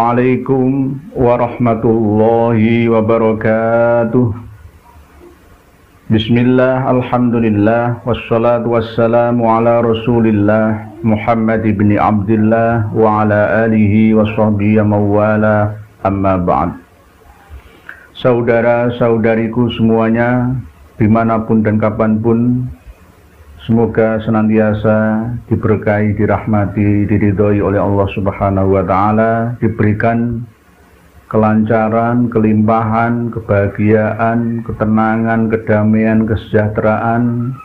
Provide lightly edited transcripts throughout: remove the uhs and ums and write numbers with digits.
Assalamualaikum warahmatullahi wabarakatuh. Bismillah, alhamdulillah, wassalatu wassalamu ala rasulillah Muhammad ibn Abdullah wa ala alihi wa sahbihi mawala, amma ba'd. Saudara-saudariku semuanya, dimanapun dan kapanpun, semoga senantiasa diberkahi, dirahmati, diridhoi oleh Allah Subhanahu wa Ta'ala, diberikan kelancaran, kelimpahan, kebahagiaan, ketenangan, kedamaian, kesejahteraan,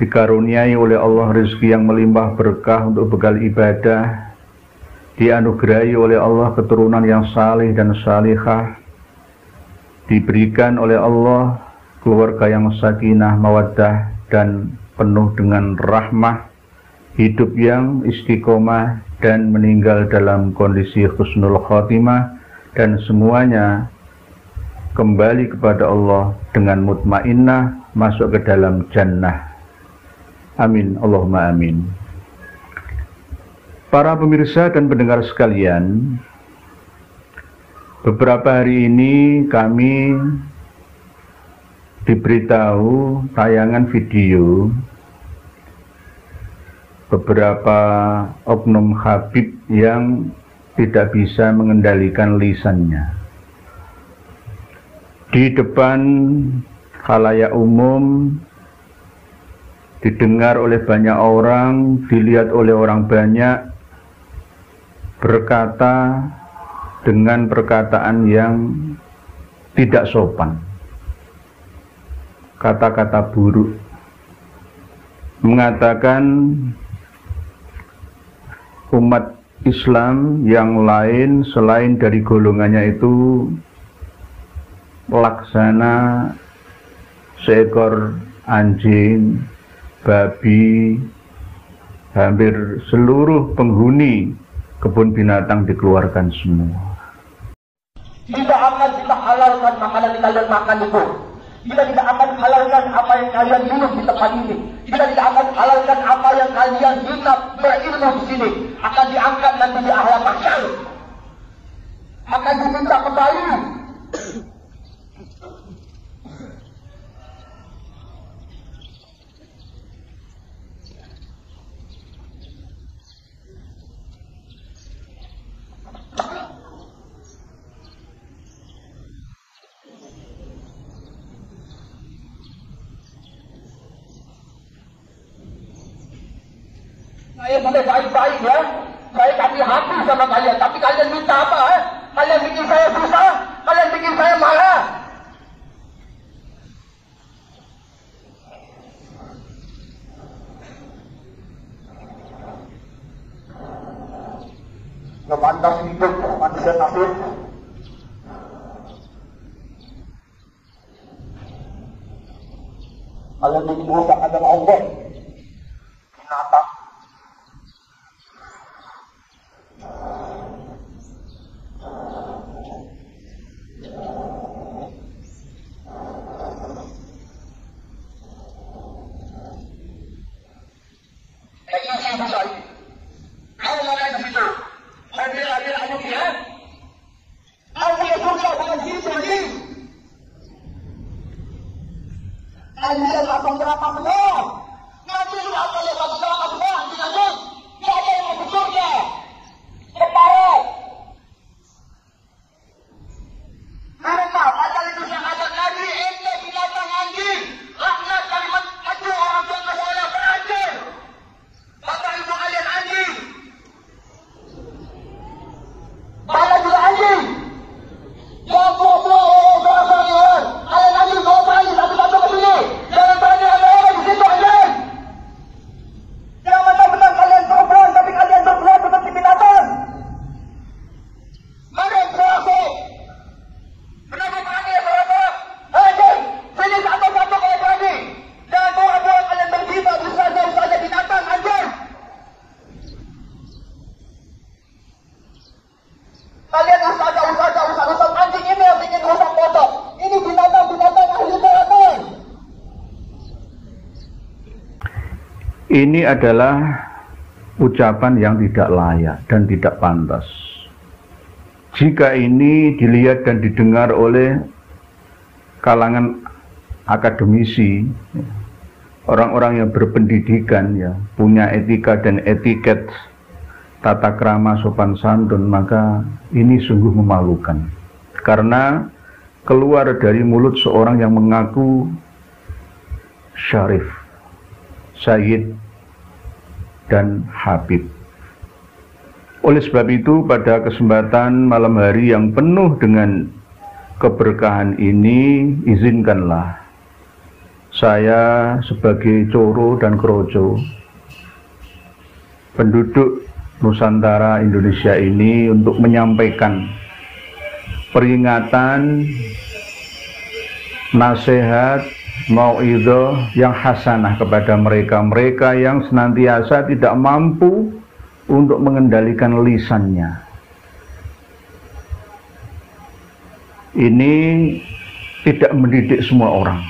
dikaruniai oleh Allah rezeki yang melimpah berkah untuk bekal ibadah, dianugerahi oleh Allah keturunan yang salih dan salihah, diberikan oleh Allah keluarga yang sakinah, mawaddah, dan penuh dengan rahmah, hidup yang istiqomah, dan meninggal dalam kondisi husnul khotimah, dan semuanya kembali kepada Allah dengan mutmainnah masuk ke dalam jannah. Amin, Allahumma amin. Para pemirsa dan pendengar sekalian, beberapa hari ini kami diberitahu tayangan video beberapa oknum Habib yang tidak bisa mengendalikan lisannya. Di depan khalayak umum, didengar oleh banyak orang, dilihat oleh orang banyak, berkata dengan perkataan yang tidak sopan, kata-kata buruk, mengatakan umat Islam yang lain selain dari golongannya itu laksana seekor anjing, babi, hampir seluruh penghuni kebun binatang dikeluarkan semua. Tidak akan kita halalkan makanan yang kalian makan itu. Kita tidak akan halalkan apa yang kalian minum di tempat ini. Kita tidak akan halalkan apa yang kalian hinap berilmu di sini. Akan diangkat nanti di alam mahsyar. Akan diminta kembali. Saya boleh baik-baik ya, saya kasih hati sama kalian, tapi kalian minta apa ya? Kalian bikin saya susah, kalian bikin saya marah. Nggak pantas hidup manusia kafir. Kalian bikin rusak adalah Allah. Binatang. Ini adalah ucapan yang tidak layak dan tidak pantas. jika ini dilihat dan didengar oleh kalangan akademisi, orang-orang yang berpendidikan, ya, punya etika dan etiket, tata krama sopan santun, maka ini sungguh memalukan. Karena keluar dari mulut seorang yang mengaku syarif, sayyid, dan habib. Oleh sebab itu, pada kesempatan malam hari yang penuh dengan keberkahan ini, izinkanlah saya sebagai Coro dan Kroco, penduduk Nusantara Indonesia ini, untuk menyampaikan peringatan, nasihat, mau'idhah yang hasanah kepada mereka-mereka yang senantiasa tidak mampu untuk mengendalikan lisannya. Ini tidak mendidik semua orang.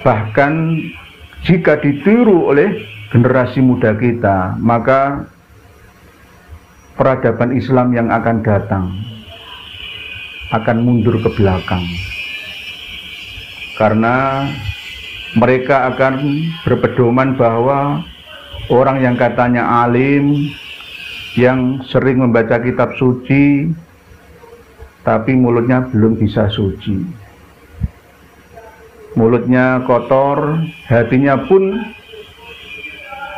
Bahkan jika ditiru oleh generasi muda kita, maka peradaban Islam yang akan datang akan mundur ke belakang. Karena mereka akan berpedoman bahwa orang yang katanya alim, yang sering membaca kitab suci, tapi mulutnya belum bisa suci. Mulutnya kotor, hatinya pun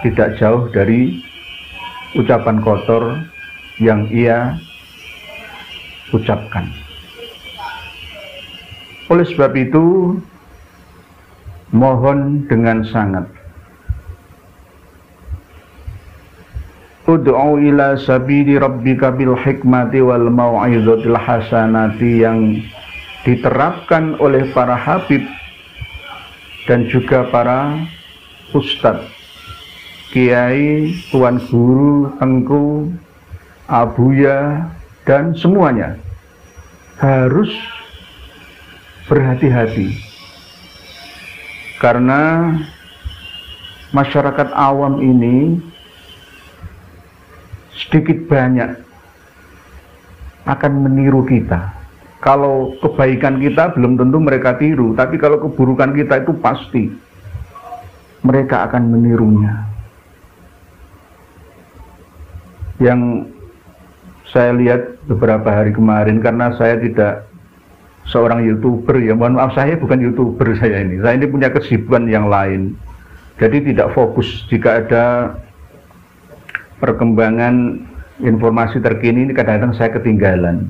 tidak jauh dari ucapan kotor yang ia ucapkan. Oleh sebab itu, mohon dengan sangat, ud'u ila sabili rabbika bil hikmati wal mau'izatil hasanati, yang diterapkan oleh para habib dan juga para ustadz, kiai, tuan guru, tengku, abuya, dan semuanya harus berhati-hati. Karena masyarakat awam ini sedikit banyak akan meniru kita. Kalau kebaikan kita belum tentu mereka tiru, tapi kalau keburukan kita itu pasti mereka akan menirunya. Yang saya lihat beberapa hari kemarin, karena saya tidak seorang YouTuber, ya mohon maaf, saya bukan YouTuber, saya ini punya kesibukan yang lain, jadi tidak fokus. Jika ada perkembangan informasi terkini, ini kadang-kadang saya ketinggalan.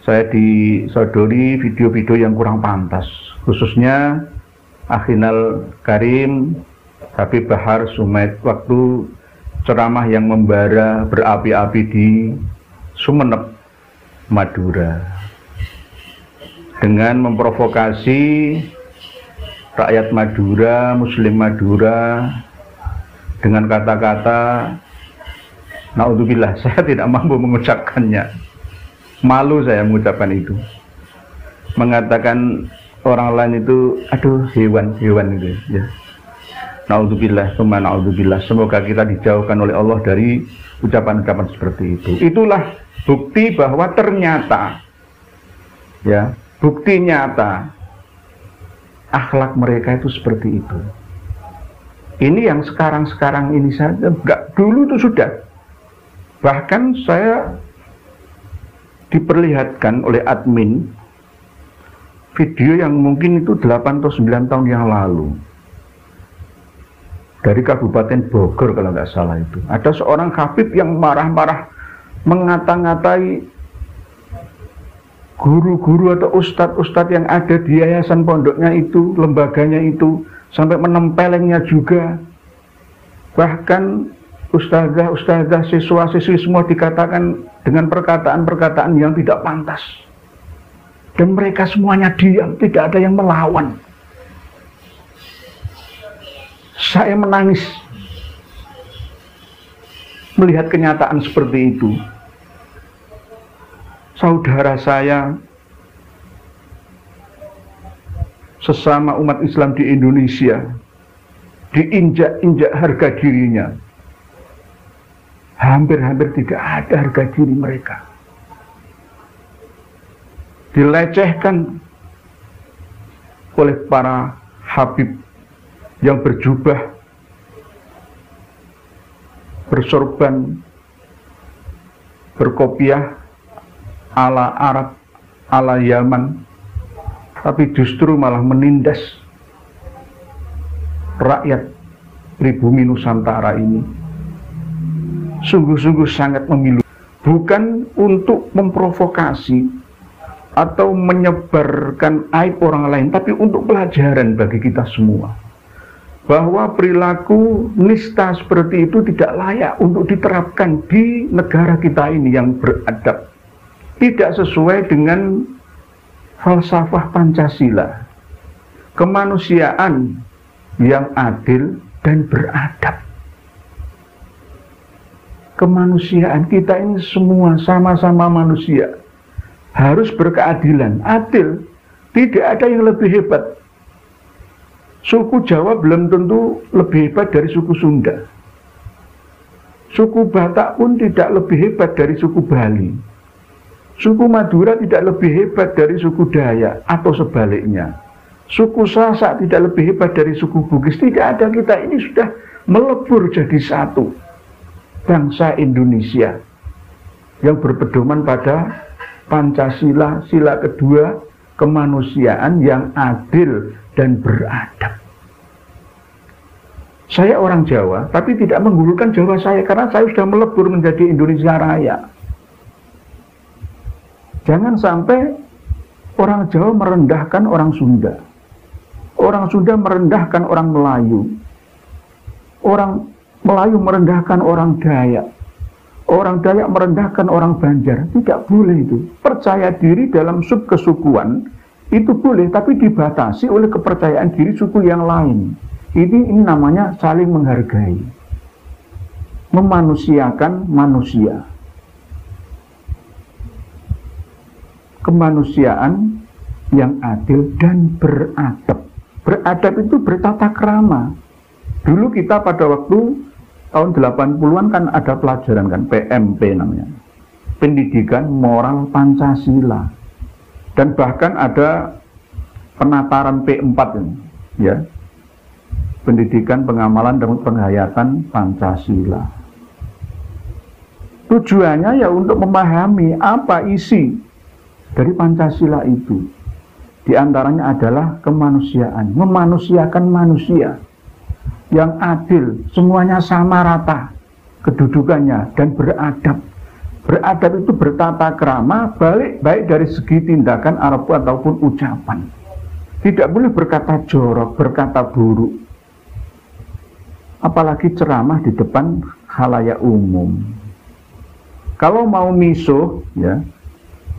Saya disodori video-video yang kurang pantas, khususnya Akhinal Karim Habib Bahar Sumed waktu ceramah yang membara berapi-api di Sumeneb, Madura, dengan memprovokasi rakyat Madura, Muslim Madura, dengan kata-kata, naudzubillah, saya tidak mampu mengucapkannya, malu saya mengucapkan itu, mengatakan orang lain itu, aduh, hewan itu, ya. Naudzubillah, summa naudzubillah. Semoga kita dijauhkan oleh Allah dari ucapan-ucapan seperti itu. Itulah bukti bahwa ternyata, ya, bukti nyata akhlak mereka itu seperti itu. Ini yang sekarang-sekarang ini saja, enggak, dulu itu sudah. Bahkan saya diperlihatkan oleh admin video yang mungkin itu 8 atau 9 tahun yang lalu, dari Kabupaten Bogor kalau nggak salah itu. Ada seorang habib yang marah-marah mengata-ngatai guru-guru atau ustadz-ustadz yang ada di yayasan pondoknya itu, lembaganya itu, sampai menempelengnya juga. Bahkan ustazah, siswa-siswi semua dikatakan dengan perkataan-perkataan yang tidak pantas. Dan mereka semuanya diam, tidak ada yang melawan. Saya menangis melihat kenyataan seperti itu. Saudara saya, sesama umat Islam di Indonesia, diinjak-injak harga dirinya hampir-hampir tidak ada harga diri mereka. Dilecehkan oleh para habib yang berjubah, bersorban, berkopiah ala Arab, ala Yaman, tapi justru malah menindas rakyat pribumi Nusantara ini. Sungguh-sungguh sangat memilu, bukan untuk memprovokasi atau menyebarkan aib orang lain, tapi untuk pelajaran bagi kita semua, bahwa perilaku nista seperti itu tidak layak untuk diterapkan di negara kita ini yang beradab, tidak sesuai dengan falsafah Pancasila, kemanusiaan yang adil dan beradab. Kemanusiaan kita ini semua sama-sama manusia, harus berkeadilan, adil, tidak ada yang lebih hebat. Suku Jawa belum tentu lebih hebat dari suku Sunda. Suku Batak pun tidak lebih hebat dari suku Bali. Suku Madura tidak lebih hebat dari suku Dayak atau sebaliknya. Suku Sasak tidak lebih hebat dari suku Bugis. Tidak ada, kita ini sudah melebur jadi satu. Bangsa Indonesia yang berpedoman pada Pancasila, sila kedua, kemanusiaan yang adil dan beradab. Saya orang Jawa, tapi tidak menggugurkan Jawa saya, karena saya sudah melebur menjadi Indonesia Raya. Jangan sampai orang Jawa merendahkan orang Sunda, orang Sunda merendahkan orang Melayu, orang Melayu merendahkan orang Dayak, orang Dayak merendahkan orang Banjar. Tidak boleh itu. Percaya diri dalam subkesukuan itu boleh, tapi dibatasi oleh kepercayaan diri suku yang lain. Ini namanya saling menghargai, memanusiakan manusia. Kemanusiaan yang adil dan beradab. Beradab itu bertata krama. Dulu kita pada waktu tahun 80-an kan ada pelajaran kan, PMP namanya, Pendidikan Moral Pancasila. Dan bahkan ada penataran P4 ini, ya, Pendidikan Pengamalan dan Penghayatan Pancasila. Tujuannya ya untuk memahami apa isi dari Pancasila itu. Di antaranya adalah kemanusiaan, memanusiakan manusia yang adil, semuanya sama rata kedudukannya, dan beradab. Beradab itu bertata krama, baik dari segi tindakan ataupun ucapan. Tidak boleh berkata jorok, berkata buruk, apalagi ceramah di depan khalayak umum. Kalau mau misuh, ya,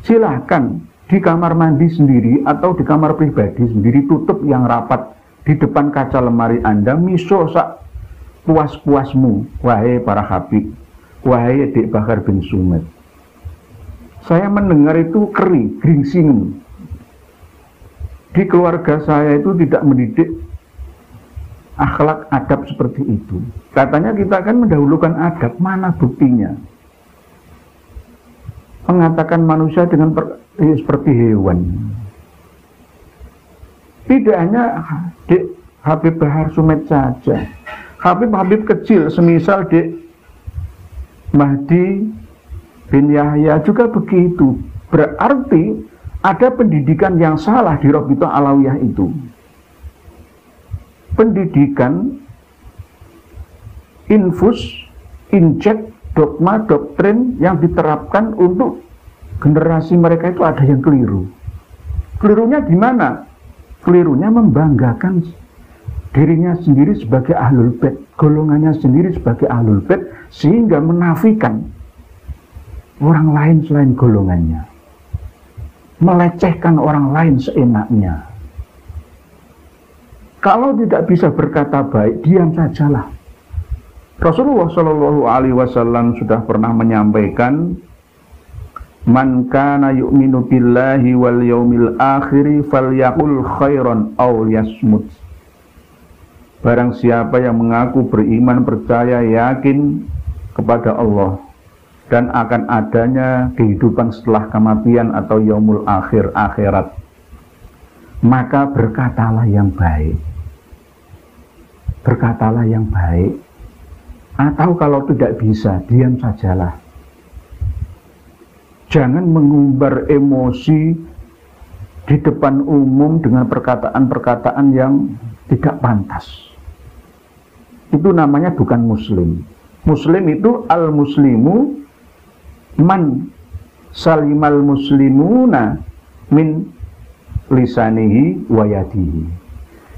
silahkan di kamar mandi sendiri atau di kamar pribadi sendiri, tutup yang rapat di depan kaca lemari Anda, misuh sak puas-puasmu, wahai para habib, wahai Dik Bakar bin Sumed. Saya mendengar itu gringsing. Di keluarga saya itu tidak mendidik akhlak adab seperti itu. Katanya kita akan mendahulukan adab, mana buktinya? Mengatakan manusia dengan seperti hewan. Tidak hanya Dik Habib Bahar Sumed saja, Habib-habib kecil semisal Dik Mahdi bin Yahya juga begitu. Berarti ada pendidikan yang salah di Rabithah Alawiyah itu. Pendidikan infus, injek, dogma, doktrin yang diterapkan untuk generasi mereka itu ada yang keliru. Kelirunya di mana? Kelirunya membanggakan dirinya sendiri sebagai ahlul bait, golongannya sendiri sebagai ahlul bait, sehingga menafikan orang lain selain golongannya, melecehkan orang lain seenaknya. Kalau tidak bisa berkata baik, diam sajalah. Rasulullah Shallallahu Alaihi Wasallam sudah pernah menyampaikan, man kana yu'minu billahi wal yaumil akhiri falyaqul khairan aw yasmut. Barang siapa yang mengaku beriman, percaya, yakin kepada Allah dan akan adanya kehidupan setelah kematian atau yaumul akhir, akhirat, maka berkatalah yang baik. Berkatalah yang baik. Atau kalau tidak bisa, diam sajalah. Jangan mengumbar emosi di depan umum dengan perkataan-perkataan yang tidak pantas. Itu namanya bukan muslim. Muslim itu al-muslimu man salimal muslimuna min lisanihi wa yadihi.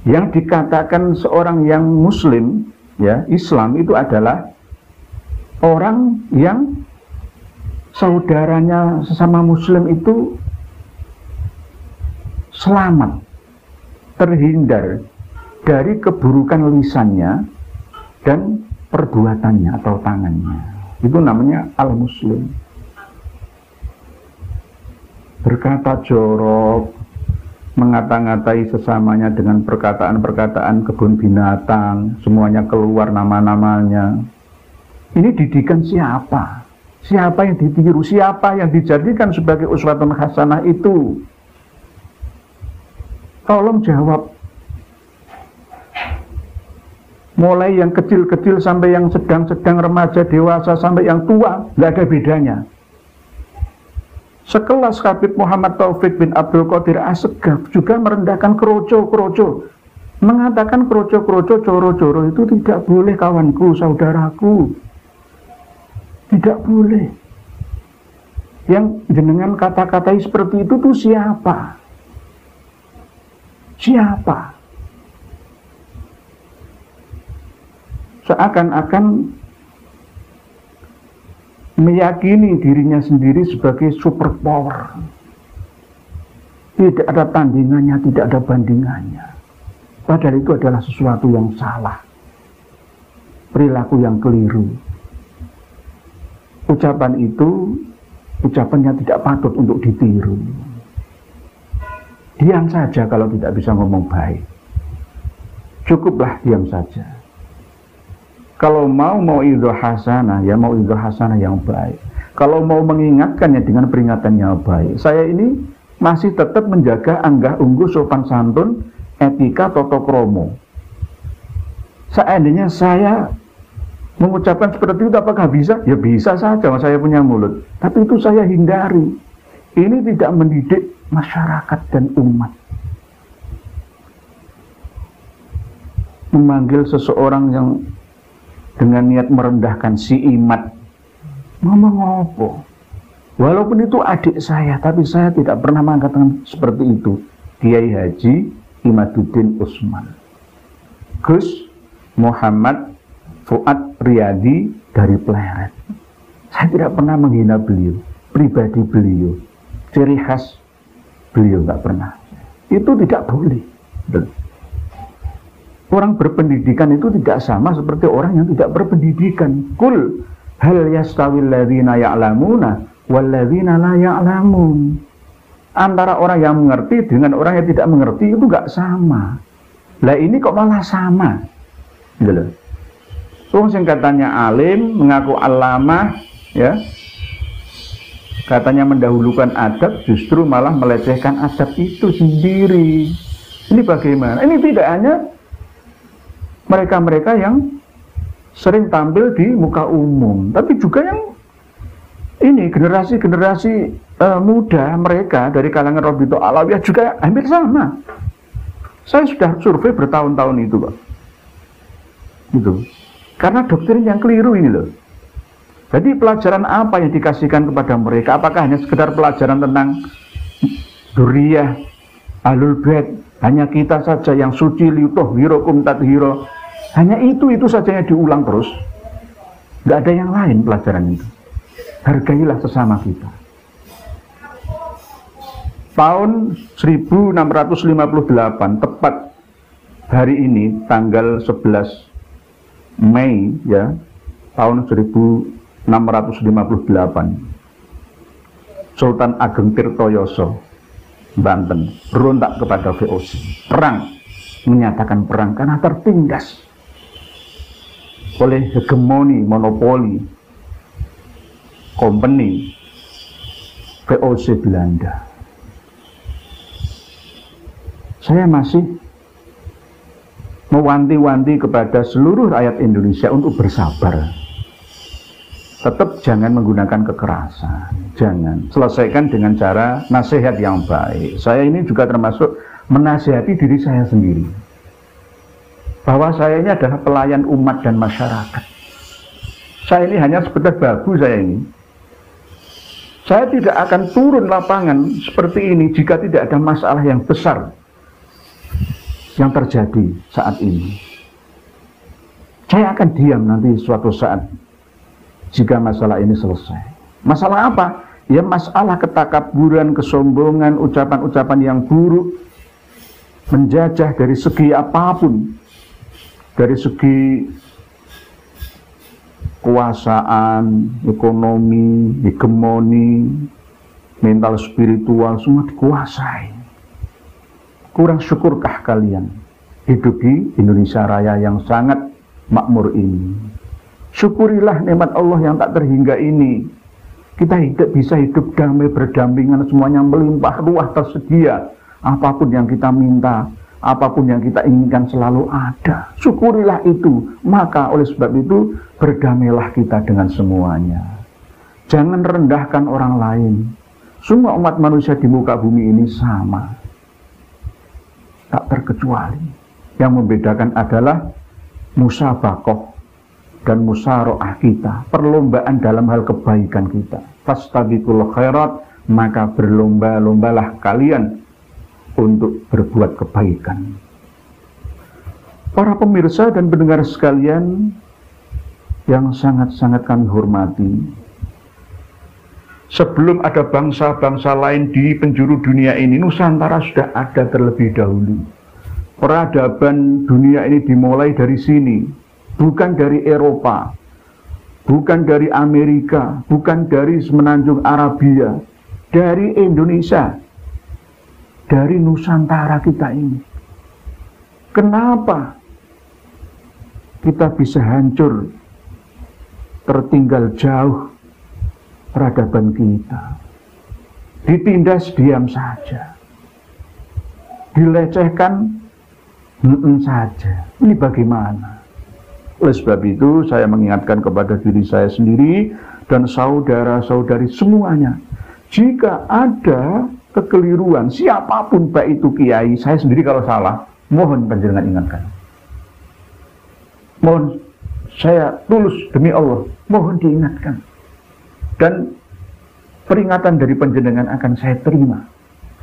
Yang dikatakan seorang yang muslim, ya, Islam itu adalah orang yang saudaranya sesama muslim itu selamat, terhindar dari keburukan lisannya dan perbuatannya atau tangannya. Itu namanya al-muslim. Berkata jorok, mengata-ngatai sesamanya dengan perkataan-perkataan kebun binatang, semuanya keluar nama-namanya. Ini didikan siapa? Siapa yang ditiru? Siapa yang dijadikan sebagai uswatun hasanah itu? Tolong jawab. Mulai yang kecil-kecil sampai yang sedang-sedang, remaja, dewasa, sampai yang tua, nggak ada bedanya. Sekelas Habib Muhammad Taufik bin Abdul Qadir Assegaf juga merendahkan kroco-kroco, mengatakan kroco-kroco, coro-coro itu tidak boleh, kawanku, saudaraku, tidak boleh. Yang jenengan kata-katai seperti itu tuh siapa? Siapa? Seakan-akan meyakini dirinya sendiri sebagai superpower. Tidak ada tandingannya, tidak ada bandingannya. Padahal itu adalah sesuatu yang salah, perilaku yang keliru. Ucapan itu, ucapannya tidak patut untuk ditiru. Diam saja kalau tidak bisa ngomong baik. Cukuplah diam saja. Kalau mau idhah hasanah, ya mau idhah hasanah yang baik. Kalau mau mengingatkannya dengan peringatan yang baik. Saya ini masih tetap menjaga anggah ungguh sopan santun, etika, toto kromo. Seandainya saya mengucapkan seperti itu, apakah bisa? Ya bisa saja, saya punya mulut. Tapi itu saya hindari. Ini tidak mendidik masyarakat dan umat. Memanggil seseorang yang dengan niat merendahkan si imat, ngomong apa? Walaupun itu adik saya, tapi saya tidak pernah mengatakan seperti itu. Kiai Haji Imaduddin Usman, Gus Muhammad Fuad Riyadi dari Pleret. Saya tidak pernah menghina beliau, pribadi beliau, ciri khas beliau nggak pernah. Itu tidak boleh. Orang berpendidikan itu tidak sama seperti orang yang tidak berpendidikan. Kul hal yastawil ladzina ya'lamuna wal ladzina la ya'lamun. Antara orang yang mengerti dengan orang yang tidak mengerti itu nggak sama. Lah ini kok malah sama. Gitu loh. Sing katanya alim, mengaku alamah, ya. Katanya mendahulukan adab, justru malah melecehkan adab itu sendiri. Ini bagaimana? Ini tidak hanya mereka-mereka yang sering tampil di muka umum, tapi juga yang ini generasi-generasi muda mereka dari kalangan Rabi'ah Alawiyah juga hampir sama. Saya sudah survei bertahun-tahun itu, Pak. Gitu. Karena doktrin yang keliru ini loh. Jadi pelajaran apa yang dikasihkan kepada mereka? Apakah hanya sekedar pelajaran tentang duriyah, ahlul bait, hanya kita saja yang suci, liutohirokum tathiro? Hanya itu saja yang diulang terus. Tidak ada yang lain pelajaran itu. Hargailah sesama kita. Tahun 1658, tepat hari ini, tanggal 11 Mei, ya, tahun 1658, Sultan Ageng Tirtoyoso, Banten, berontak kepada VOC. Perang, menyatakan perang karena tertindas oleh hegemoni, monopoli Company VOC Belanda. Saya masih mewanti-wanti kepada seluruh rakyat Indonesia untuk bersabar. Tetap jangan menggunakan kekerasan, jangan. Selesaikan dengan cara nasihat yang baik. Saya ini juga termasuk menasihati diri saya sendiri, bahwa saya ini adalah pelayan umat dan masyarakat. Saya ini hanya sekedar babu saya ini. Saya tidak akan turun lapangan seperti ini jika tidak ada masalah yang besar yang terjadi saat ini. Saya akan diam nanti suatu saat jika masalah ini selesai. Masalah apa? Ya masalah ketakaburan, kesombongan, ucapan-ucapan yang buruk, menjajah dari segi apapun, dari segi kekuasaan, ekonomi, hegemoni, mental spiritual, semua dikuasai. Kurang syukurkah kalian hidup di Indonesia Raya yang sangat makmur ini? Syukurilah nikmat Allah yang tak terhingga ini. Kita bisa hidup damai, berdampingan, semuanya melimpah ruah tersedia. Apapun yang kita minta, apapun yang kita inginkan selalu ada. Syukurilah itu. Maka oleh sebab itu berdamailah kita dengan semuanya. Jangan rendahkan orang lain. Semua umat manusia di muka bumi ini sama, tak terkecuali. Yang membedakan adalah musabakoh dan musaro'ah kita, perlombaan dalam hal kebaikan kita. Fastabiqul khairat, maka berlomba-lombalah kalian untuk berbuat kebaikan. Para pemirsa dan pendengar sekalian yang sangat-sangat kami hormati, sebelum ada bangsa-bangsa lain di penjuru dunia ini, Nusantara sudah ada terlebih dahulu. Peradaban dunia ini dimulai dari sini, bukan dari Eropa, bukan dari Amerika, bukan dari semenanjung Arabia, dari Indonesia, dari Nusantara kita ini. Kenapa kita bisa hancur, tertinggal jauh peradaban kita, ditindas diam saja, dilecehkan saja? Ini bagaimana? Oleh sebab itu saya mengingatkan kepada diri saya sendiri dan saudara-saudari semuanya, jika ada kekeliruan siapapun, baik itu kiai, saya sendiri kalau salah, mohon panjenengan ingatkan. Mohon, saya tulus demi Allah, mohon diingatkan. Dan peringatan dari panjenengan akan saya terima,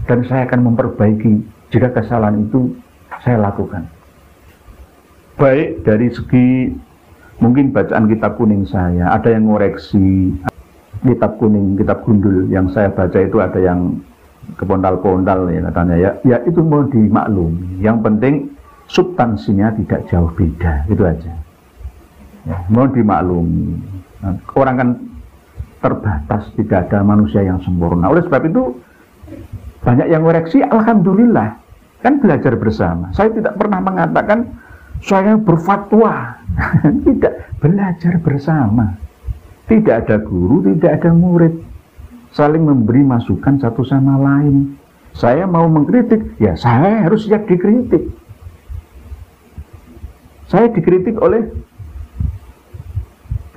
dan saya akan memperbaiki jika kesalahan itu saya lakukan. Baik dari segi mungkin bacaan kitab kuning saya, ada yang ngoreksi kitab kuning, kitab gundul yang saya baca itu ada yang kepontal-pontal ya katanya ya. Ya itu mau dimaklumi. Yang penting substansinya tidak jauh beda, itu aja. Ya, mau dimaklumi. Nah, orang kan terbatas, tidak ada manusia yang sempurna. Oleh sebab itu banyak yang ngoreksi, alhamdulillah. Kan belajar bersama. Saya tidak pernah mengatakan saya berfatwa. Tidak, belajar bersama. Tidak ada guru, tidak ada murid. Saling memberi masukan satu sama lain. Saya mau mengkritik, ya saya harus siap dikritik. Saya dikritik oleh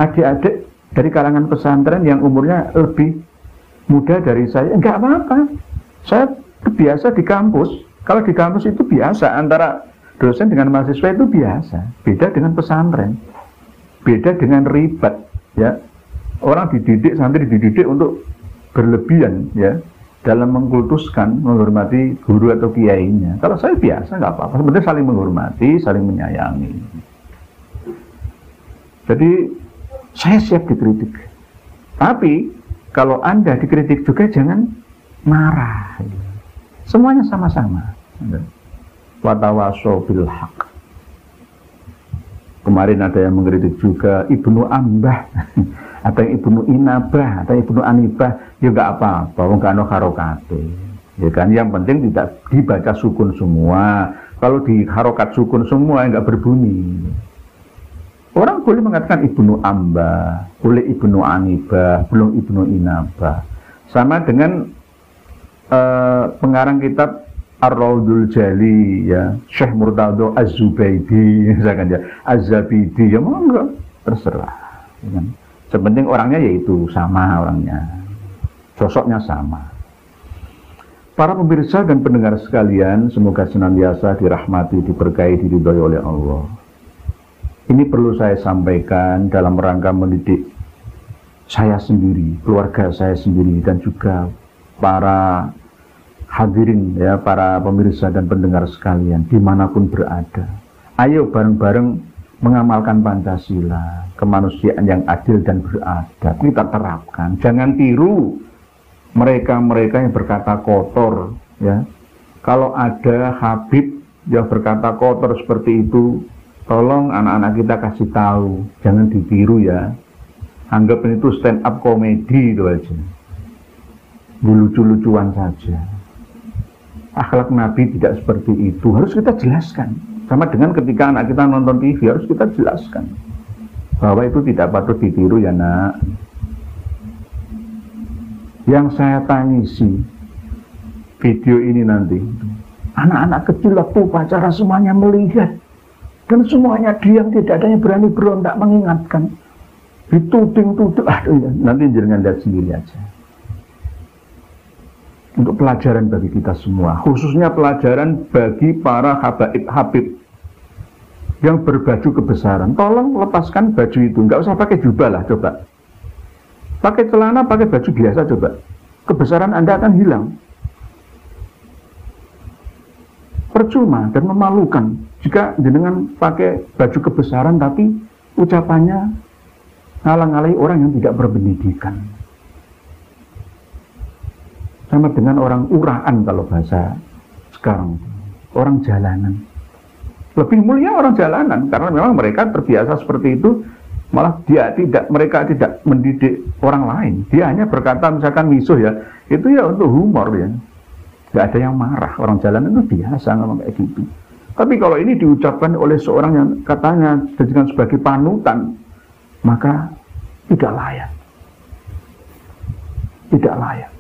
adik-adik dari kalangan pesantren yang umurnya lebih muda dari saya. Enggak apa-apa. Saya biasa di kampus. Kalau di kampus itu biasa, antara dosen dengan mahasiswa itu biasa. Beda dengan pesantren, beda dengan ribat, ya. Orang dididik, santri dididik untuk berlebihan, ya, dalam mengkultuskan, menghormati guru atau kiainya. Kalau saya biasa, nggak apa-apa. Sebenarnya saling menghormati, saling menyayangi. Jadi saya siap dikritik. Tapi kalau Anda dikritik juga jangan marah. Semuanya sama-sama. Watawaso bil haq. Kemarin ada yang mengkritik juga Ibnu Ambah, atau Ibnu Inabah, atau Ibnu Anibah. Ya nggak apa-apa, nggak ada harokate. Ya kan, yang penting tidak dibaca sukun semua. Kalau di harokat sukun semua nggak berbunyi. Orang boleh mengatakan Ibnu Amba, boleh Ibnu Anibah, belum Ibnu Inabah. Sama dengan pengarang kitab Ar-Raudul Jali, ya, Syekh Murtado Az-Zubaidi, misalkan ya, Az-Zabidi, ya monggo, terserah. Ya. Sepenting orangnya yaitu sama orangnya, sosoknya sama. Para pemirsa dan pendengar sekalian, semoga senantiasa dirahmati, diberkahi, diridhoi oleh Allah. Ini perlu saya sampaikan dalam rangka mendidik saya sendiri, keluarga saya sendiri, dan juga para hadirin, ya, para pemirsa dan pendengar sekalian dimanapun berada. Ayo bareng-bareng mengamalkan Pancasila, kemanusiaan yang adil dan beradab. Kita terapkan. Jangan tiru mereka-mereka yang berkata kotor, ya. Kalau ada Habib yang berkata kotor seperti itu, tolong anak-anak kita kasih tahu, jangan ditiru, ya. Anggap itu stand up komedi itu aja, lucu-lucuan saja. Akhlak Nabi tidak seperti itu, harus kita jelaskan. Sama dengan ketika anak kita nonton TV, harus kita jelaskan bahwa itu tidak patut ditiru, ya nak. Yang saya tangisi video ini nanti, anak-anak kecil waktu upacara semuanya melihat, dan semuanya diam, tidak ada yang berani berontak mengingatkan. Dituding-tuding, aduh ya, nanti jangan lihat sendiri aja. Untuk pelajaran bagi kita semua, khususnya pelajaran bagi para habaib Habib yang berbaju kebesaran. Tolong lepaskan baju itu, nggak usah pakai jubah lah, coba. Pakai celana, pakai baju biasa, coba. Kebesaran Anda akan hilang. Percuma dan memalukan jika jenengan pakai baju kebesaran tapi ucapannya ngalang-ngalai orang yang tidak berpendidikan. Sama dengan orang uraan kalau bahasa sekarang, orang jalanan. Lebih mulia orang jalanan karena memang mereka terbiasa seperti itu. Malah mereka tidak mendidik orang lain. Dia hanya berkata misalkan misuh, ya, itu ya untuk humor, ya. Gak ada yang marah. Orang jalanan itu biasa ngomong kayak gitu. Tapi kalau ini diucapkan oleh seorang yang katanya dijadikan sebagai panutan, maka tidak layak. Tidak layak.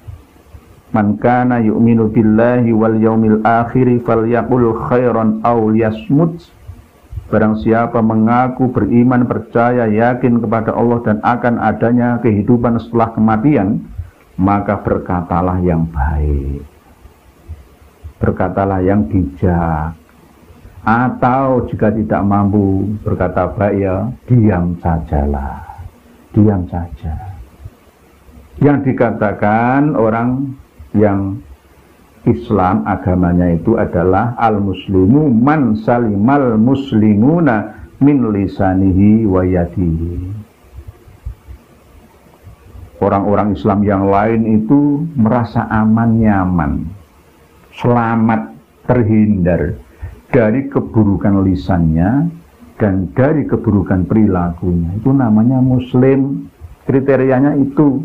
Man kana yu'minu billahi wal yaumil akhiri falyaqul khairan aw liyasmut. Barang siapa mengaku beriman, percaya, yakin kepada Allah dan akan adanya kehidupan setelah kematian, maka berkatalah yang baik, berkatalah yang bijak. Atau jika tidak mampu berkata baik, ya diam sajalah, diam saja. Yang dikatakan orang yang Islam agamanya itu adalah al-muslimu man salimal muslimuna min lisanihi wa yadihi. Orang-orang Islam yang lain itu merasa aman, nyaman, selamat, terhindar dari keburukan lisannya dan dari keburukan perilakunya. Itu namanya muslim. Kriterianya itu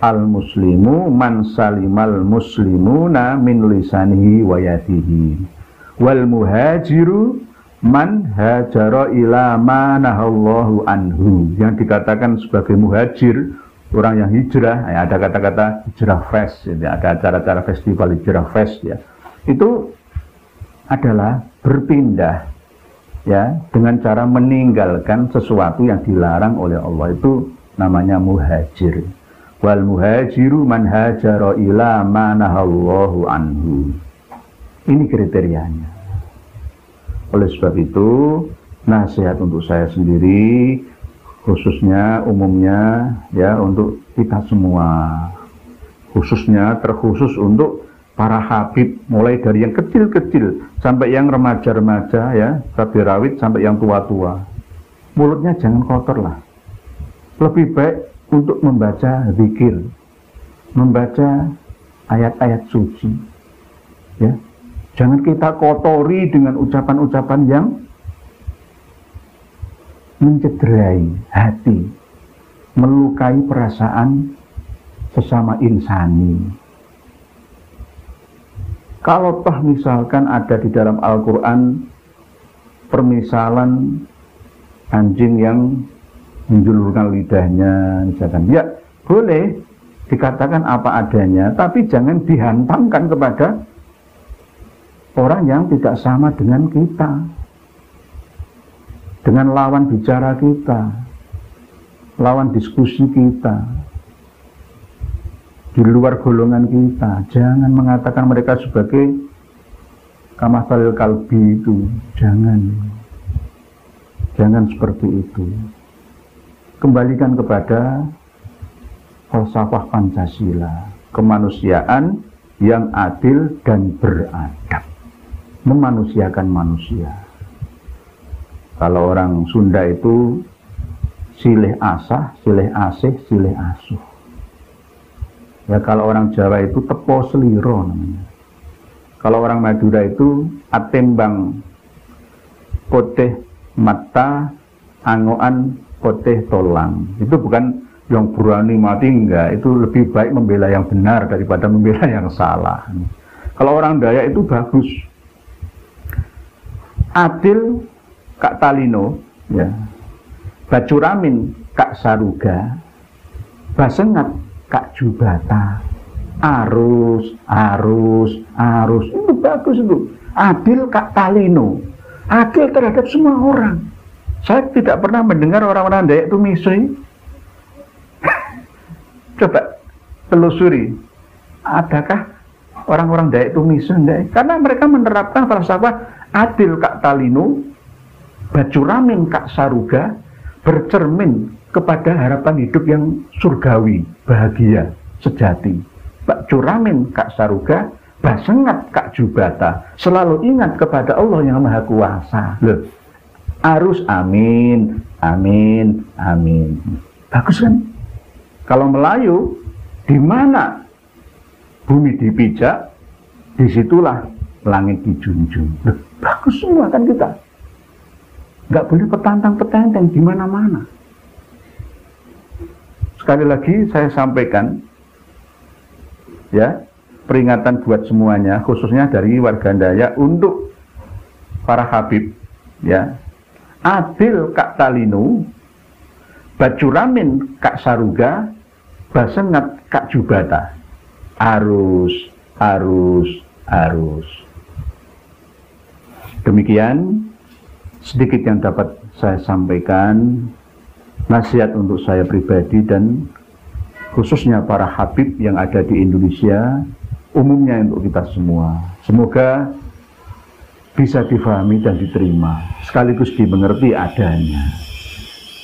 al-muslimu man salimal muslimuna min lisanihi wa yadihi wal muhajiru man hajara ila ma nahallahu anhu. Yang dikatakan sebagai muhajir, orang yang hijrah, ya, ada kata-kata hijrah fest, ya, ada acara-acara festival hijrah fest, ya. Itu adalah berpindah, ya, dengan cara meninggalkan sesuatu yang dilarang oleh Allah. Itu namanya muhajir. Wal muhajiru man hajara ila ma nahallahu anhu. Ini kriterianya. Oleh sebab itu, nasihat untuk saya sendiri, khususnya, umumnya, ya, untuk kita semua, khususnya, terkhusus untuk para habib, mulai dari yang kecil-kecil sampai yang remaja-remaja, ya, cabai rawit sampai yang tua-tua. Mulutnya jangan kotor lah. Lebih baik untuk membaca zikir, membaca ayat-ayat suci, ya. Jangan kita kotori dengan ucapan-ucapan yang mencederai hati, melukai perasaan sesama insani. Kalau toh misalkan ada di dalam Al-Quran permisalan anjing yang menjulurkan lidahnya misalkan, ya boleh dikatakan apa adanya, tapi jangan dihantamkan kepada orang yang tidak sama dengan kita, dengan lawan bicara kita, lawan diskusi kita, di luar golongan kita. Jangan mengatakan mereka sebagai kamathalil kalbi itu, jangan seperti itu. Kembalikan kepada falsafah Pancasila, kemanusiaan yang adil dan beradab, memanusiakan manusia. Kalau orang Sunda itu silih asah, silih asih, silih asuh. Ya, kalau orang Jawa itu tepo seliro namanya. Kalau orang Madura itu atembang poteh mata, angoan poteh tolang. Itu bukan yang berani mati, enggak. Itu lebih baik membela yang benar daripada membela yang salah. Kalau orang Dayak itu bagus. Adil Kak Talino, ya. Bacuramin Kak Saruga, Basengat Kak Jubata, arus, itu bagus itu. Adil Kak Talino, adil terhadap semua orang. Saya tidak pernah mendengar orang-orang Dayak itu misri. Coba telusuri, adakah orang-orang Dayak itu misri? Enggak. Karena mereka menerapkan falsafah adil Kak Talino, bacuramin Kak Saruga, bercermin kepada harapan hidup yang surgawi, bahagia, sejati. Bacuramin Kak Saruga, basengat Kak Jubata, selalu ingat kepada Allah yang Maha Kuasa. Loh, arus amin, amin, amin. Bagus kan? Kalau Melayu, di mana bumi dipijak, disitulah langit dijunjung. Loh, bagus semua kan kita. Nggak boleh petantang-petantang di mana-mana. Sekali lagi saya sampaikan, ya, peringatan buat semuanya, khususnya dari warga Dayak untuk para habib, ya. Adil Kak Talino, bacuramin Kak Saruga, basengat Kak Jubata. Arus. Demikian sedikit yang dapat saya sampaikan, nasihat untuk saya pribadi dan khususnya para habib yang ada di Indonesia, umumnya untuk kita semua. Semoga bisa difahami dan diterima, sekaligus dimengerti adanya.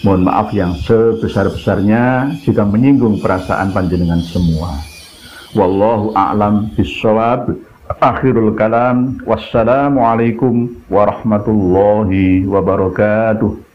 Mohon maaf yang sebesar-besarnya jika menyinggung perasaan panjenengan semua. Wallahu a'lam bishawab. Akhirul kalam. Wassalamualaikum warahmatullahi wabarakatuh.